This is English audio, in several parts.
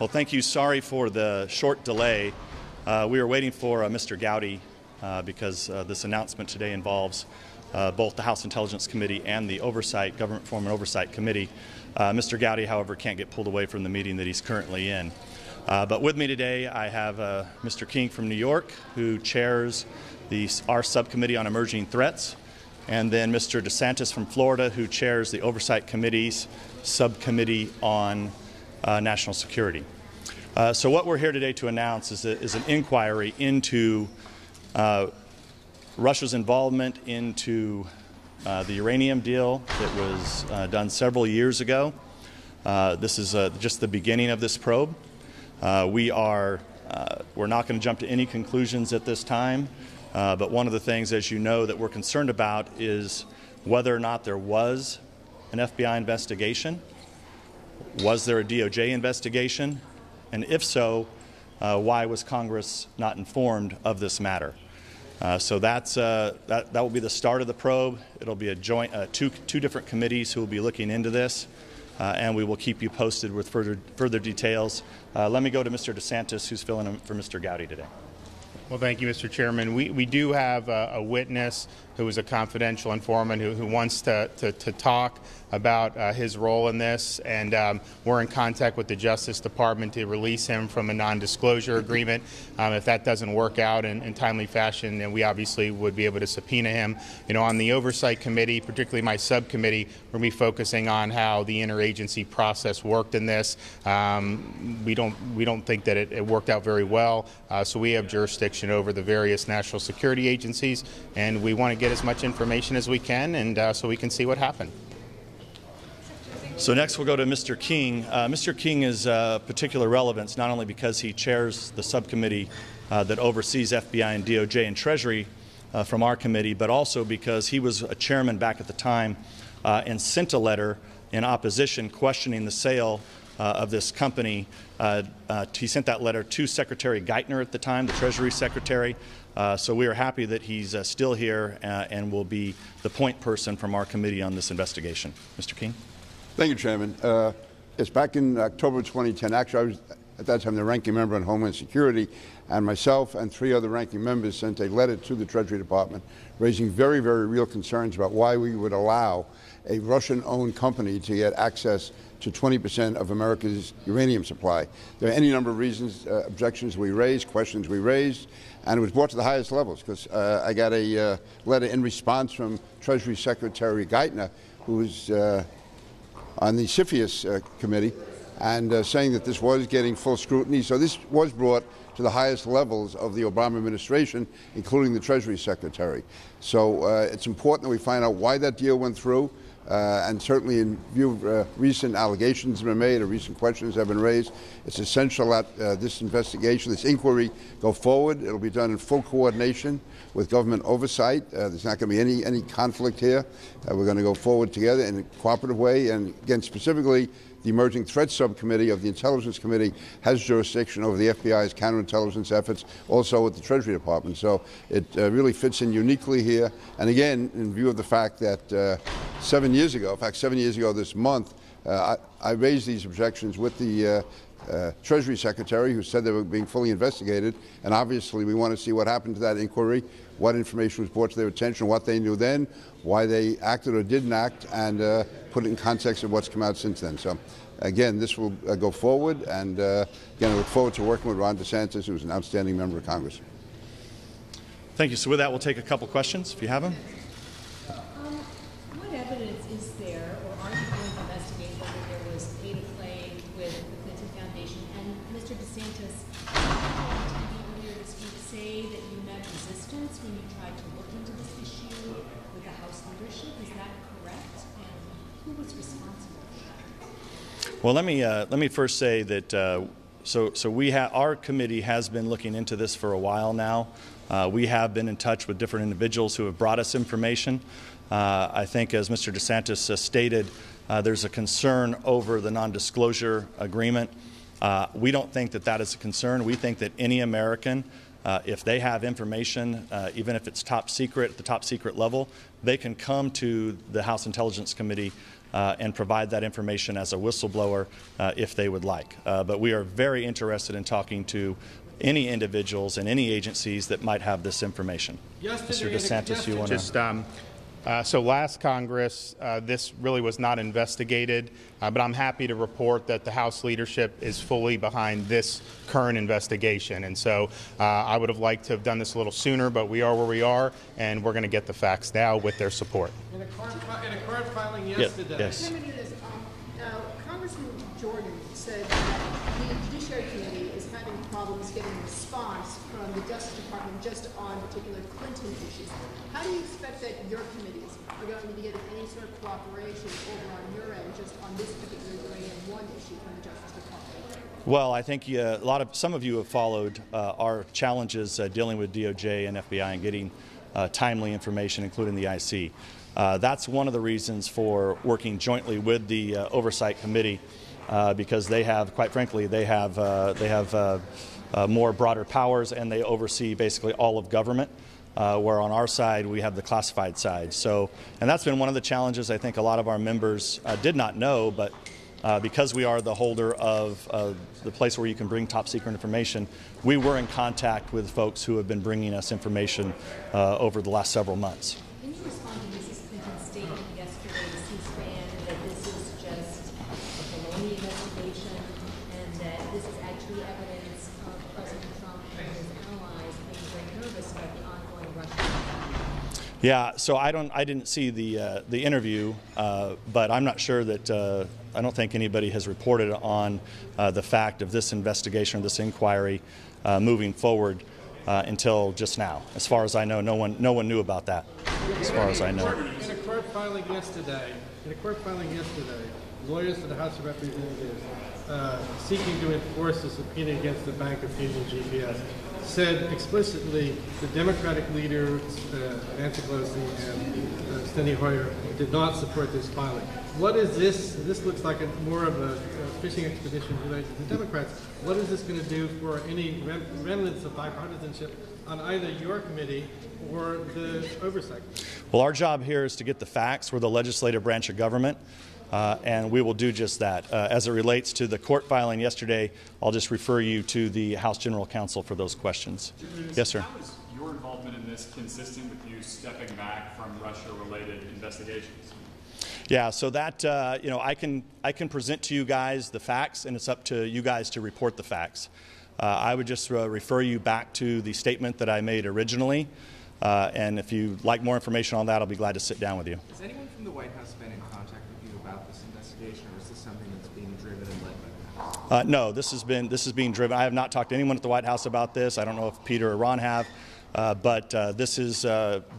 Well, thank you. Sorry for the short delay. We were waiting for Mr. Gowdy because this announcement today involves both the House Intelligence Committee and the Government Reform and Oversight Committee. Mr. Gowdy, however, can't get pulled away from the meeting that he's currently in. But with me today, I have Mr. King from New York, who chairs our subcommittee on emerging threats, and then Mr. DeSantis from Florida, who chairs the Oversight Committee's subcommittee on national security. So what we're here today to announce is an inquiry into Russia's involvement into the uranium deal that was done several years ago. This is just the beginning of this probe. We're not going to jump to any conclusions at this time, but one of the things, as you know, that we're concerned about is whether or not there was an FBI investigation. Was there a DOJ investigation? And if so, why was Congress not informed of this matter? So that will be the start of the probe. It'll be a joint two different committees who will be looking into this, and we will keep you posted with further details. Let me go to Mr. DeSantis, who's filling in for Mr. Gowdy today. Well, thank you, Mr. Chairman. We do have a witness who is a confidential informant who wants to talk about his role in this, and we're in contact with the Justice Department to release him from a non-disclosure agreement. If that doesn't work out in timely fashion, then we obviously would be able to subpoena him. You know, on the Oversight Committee, particularly my subcommittee, we're going to be focusing on how the interagency process worked in this. We don't think that it worked out very well, so we have jurisdiction over the various national security agencies, and we want to get as much information as we can, and so we can see what happened. So next we'll go to Mr. King. Mr. King is particular relevance not only because he chairs the subcommittee that oversees FBI and DOJ and Treasury from our committee, but also because he was a chairman back at the time and sent a letter in opposition questioning the sale of this company. He sent that letter to Secretary Geithner at the time, the Treasury Secretary. So we are happy that he's still here and will be the point person from our committee on this investigation. Mr. King. Thank you, Chairman. It's back in October 2010. Actually, I was at that time the ranking member on Homeland Security, and myself and 3 other ranking members sent a letter to the Treasury Department raising very, very real concerns about why we would allow a Russian-owned company to get access to 20% of America's uranium supply. There are any number of reasons, objections we raised, questions we raised, and it was brought to the highest levels because I got a letter in response from Treasury Secretary Geithner, who was on the CFIUS committee, and saying that this was getting full scrutiny. So this was brought to the highest levels of the Obama administration, including the Treasury Secretary. So it's important that we find out why that deal went through, and certainly in view of recent allegations have been made or recent questions have been raised, it's essential that this investigation, this inquiry, go forward. It'll be done in full coordination with government oversight. There's not going to be any conflict here. We're going to go forward together in a cooperative way, and again, specifically, the Emerging Threats Subcommittee of the Intelligence Committee has jurisdiction over the FBI's counterintelligence efforts, also with the Treasury Department. So it really fits in uniquely here. And again, in view of the fact that 7 years ago, in fact 7 years ago this month, I raised these objections with the Treasury Secretary, who said they were being fully investigated, and obviously we want to see what happened to that inquiry, what information was brought to their attention, what they knew then, why they acted or didn't act, and put it in context of what's come out since then. So again, this will go forward, and again, I look forward to working with Ron DeSantis, who's an outstanding member of Congress. Thank you. So with that, we'll take a couple questions if you have them. What evidence is there, or are you going to investigate whether there was pay to play with the Clinton Foundation? And Mr. DeSantis, on TV earlier this week, say that you met resistance when you tried to look into this issue with the House leadership. Is that correct? And who was responsible for that? Well, let me first say that our committee has been looking into this for a while now. We have been in touch with different individuals who have brought us information. I think, as Mr. DeSantis stated, there's a concern over the non-disclosure agreement. We don't think that that is a concern. We think that any American, if they have information, even if it's top secret, at the top secret level, they can come to the House Intelligence Committee and provide that information as a whistleblower if they would like. But we are very interested in talking to any individuals and any agencies that might have this information. Mr. DeSantis, you want to... So last Congress, this really was not investigated, but I'm happy to report that the House leadership is fully behind this current investigation. And so I would have liked to have done this a little sooner, but we are where we are, and we're going to get the facts now with their support. In a court filing yesterday. Yes. Congressman Jordan said that the Judiciary Committee is having problems getting a response from the Justice Department just on particular Clinton issues. How do you expect that your committees are going to get any sort of cooperation over on your end just on this particular Uranium 1 issue from the Justice Department? Well, I think some of you have followed our challenges dealing with DOJ and FBI and getting timely information, including the IC. That's one of the reasons for working jointly with the Oversight Committee, because they have, quite frankly, they have more broader powers, and they oversee basically all of government, where on our side we have the classified side. So, and that's been one of the challenges I think a lot of our members did not know, but because we are the holder of the place where you can bring top secret information, we were in contact with folks who have been bringing us information over the last several months. Can you respond to Mrs. Clinton's statement yesterday to C-SPAN that this is just a baloney investigation and that this is actually evidence of President Trump and his allies being very nervous about the ongoing Russian? Yeah, so I didn't see the interview, but I'm not sure that I don't think anybody has reported on the fact of this investigation or this inquiry moving forward until just now. As far as I know, no one knew about that. As far as I know. In a court filing yesterday, lawyers for the House of Representatives seeking to enforce the subpoena against the Bank of Fusion GPS said explicitly the Democratic leader, Nancy Pelosi and Steny Hoyer, did not support this filing. What is this? This looks like more of a fishing expedition related to the Democrats. What is this going to do for any remnants of bipartisanship on either your committee or the oversight? Well, our job here is to get the facts. We're the legislative branch of government. And we will do just that. As it relates to the court filing yesterday, I'll just refer you to the House General Counsel for those questions. Yes, sir. How is your involvement in this consistent with you stepping back from Russia-related investigations? Yeah, so that I can present to you guys the facts, and it's up to you guys to report the facts. I would just refer you back to the statement that I made originally, and if you'd like more information on that, I'll be glad to sit down with you. Has anyone from the White House been in contact with you about this investigation, or is this something that's being driven and led by the House? No, this is being driven. I have not talked to anyone at the White House about this. I don't know if Peter or Ron have, but this is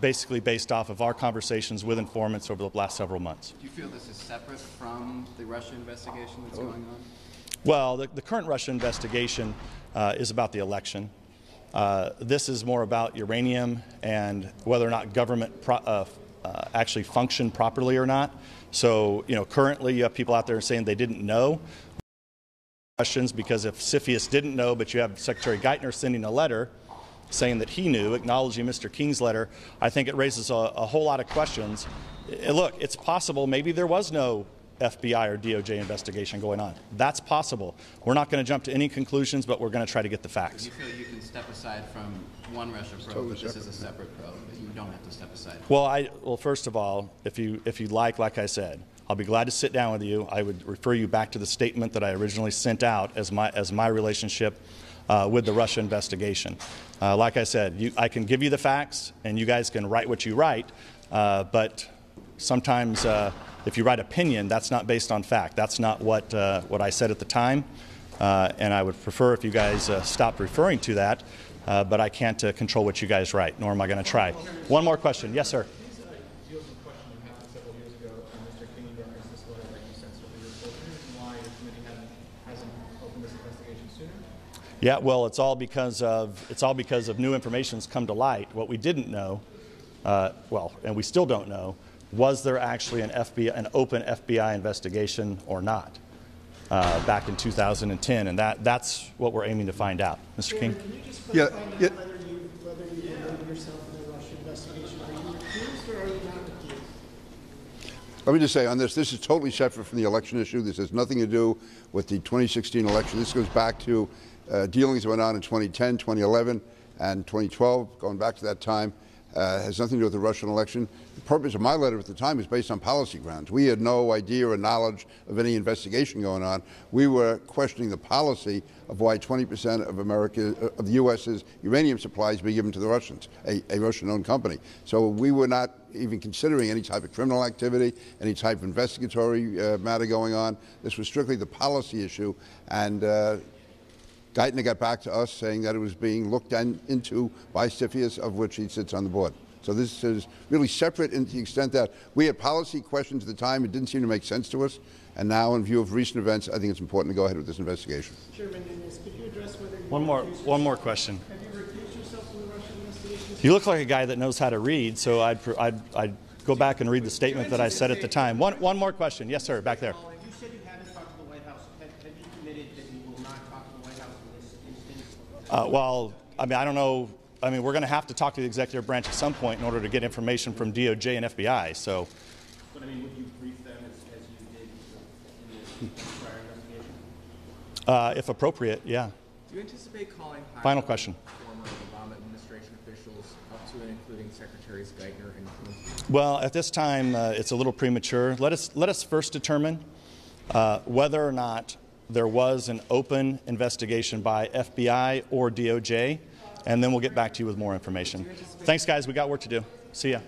basically based off of our conversations with informants over the last several months. Do you feel this is separate from the Russia investigation that's going on? Well, the current Russia investigation is about the election. This is more about uranium and whether or not government actually functioned properly or not. So, currently you have people out there saying they didn't know. Questions, because if CFIUS didn't know, but you have Secretary Geithner sending a letter saying that he knew, acknowledging Mr. King's letter, I think it raises a whole lot of questions. Look, it's possible maybe there was no FBI or DOJ investigation going on. That's possible. We're not going to jump to any conclusions, but we're going to try to get the facts. Do you feel you can step aside from one Russia probe, but this is a separate probe, but you don't have to step aside? Well, first of all, if you'd like I said, I'll be glad to sit down with you. I would refer you back to the statement that I originally sent out as my relationship with the Russia investigation. Like I said, I can give you the facts, and you guys can write what you write, but sometimes if you write opinion, that's not based on fact. That's not what I said at the time, and I would prefer if you guys stopped referring to that, but I can't control what you guys write, nor am I going to try. One more question. Yes, sir. Yeah, well, it's all because of new information's come to light. What we didn't know, and we still don't know, was there actually an open FBI investigation or not back in 2010, and that's what we're aiming to find out. Mr. King? Can you just clarify whether you believe yourself in the Russia investigation? Are you accused or are you not accused? Let me just say on this is totally separate from the election issue. This has nothing to do with the 2016 election. This goes back to dealings that went on in 2010, 2011, and 2012, going back to that time. Has nothing to do with the Russian election. The purpose of my letter at the time was based on policy grounds. We had no idea or knowledge of any investigation going on. We were questioning the policy of why 20% of the U.S.'s uranium supplies be given to the Russians, a Russian-owned company. So we were not even considering any type of criminal activity, any type of investigatory matter going on. This was strictly the policy issue, and Geithner got back to us saying that it was being looked into by CFIUS, of which he sits on the board. So this is really separate in the extent that we had policy questions at the time. It didn't seem to make sense to us. And now, in view of recent events, I think it's important to go ahead with this investigation. Chairman Nunes, could you address whether you one more question. Have you recused yourself from the Russian investigation? You look like a guy that knows how to read, so I'd go back and read the statement that I said at the time. One more question. Yes, sir, back there. You said you haven't talked to the White House. Have you committed that you will not talk to the White House in this instance? Well, I mean, I don't know. I mean, we're going to have to talk to the executive branch at some point in order to get information from DOJ and FBI. So, but I mean, would you brief them as you did in this prior investigation? if appropriate, yeah. Do you anticipate calling Final question. former Obama administration officials up to and including Secretaries Geithner and Clinton? Well, at this time, it's a little premature. Let us first determine whether or not there was an open investigation by FBI or DOJ, and then we'll get back to you with more information. Thanks, guys. We got work to do. See ya.